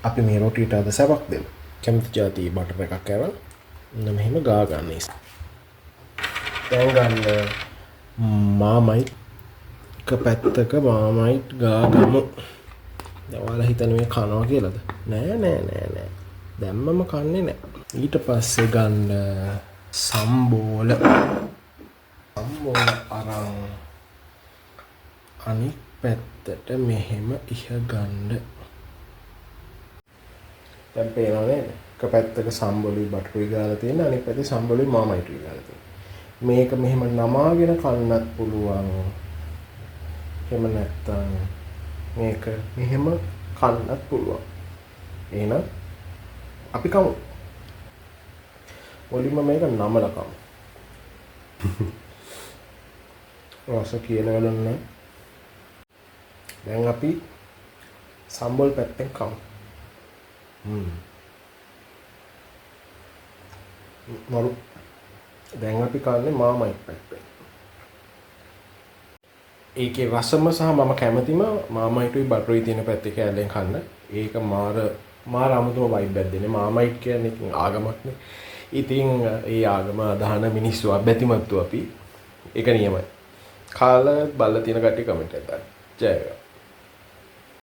අපි මේ රොටියට අද සැවක් දෙමු. කැමති જાති බටර් එකක් අරන් මෙහෙම ගා ගන්න ඉස්ස. දැන් ගන්න මාමයිට් එක පැත්තක මාමයිට් ගා ගමු. දැන් ඔයාලා හිතන්නේ මේ කනවා කියලාද? නෑ. දැම්මම කන්නේ නෑ. ඊට පස්සේ ගන්න සම්බෝල අරන් අනිත් පැත්තට මෙහෙම ඉහ ගන්න. දැන් පේනව නේද? එක පැත්තක සම්බොලුයි බටරුයි ගාලා තියෙන, අනිත් පැත්තේ සම්බොලුයි මාමයිටුයි ගාලා තියෙන. මේක මෙහෙම නමාගෙන කන්නත් පුළුවන්. එහෙම නැත්තම් මේක මෙහෙම කන්නත් පුළුවන්. එහෙනම් අපි කමු. මුලින්ම මේක නමලා කමු. රස කියලා ගලන්න. දැන් අපි සම්බොල් පැත්තෙන් කමු. මරු දැන් අපි කන්නේ මාමයිට් පැත්තෙන්. ඒකේ රසම සහ මම කැමතිම මාමයිටුයි බටරුයි තියෙන පැත්තේ කෑල්ලෙන් කන්න. ඒක මාර අමුතුම වයිබ් එකක් දෙන්නේ. මාමයිට් කියන්නේ ඉතින් ආගමක්නේ. ඉතින් ඒ ආගම අදහන මිනිස්සු අබැතිමත්තු අපි. ඒක නියමයි. කාලා බලලා තියෙන කට්ටිය කමෙන්ට් එකක් දාන්න. ජය වේවා.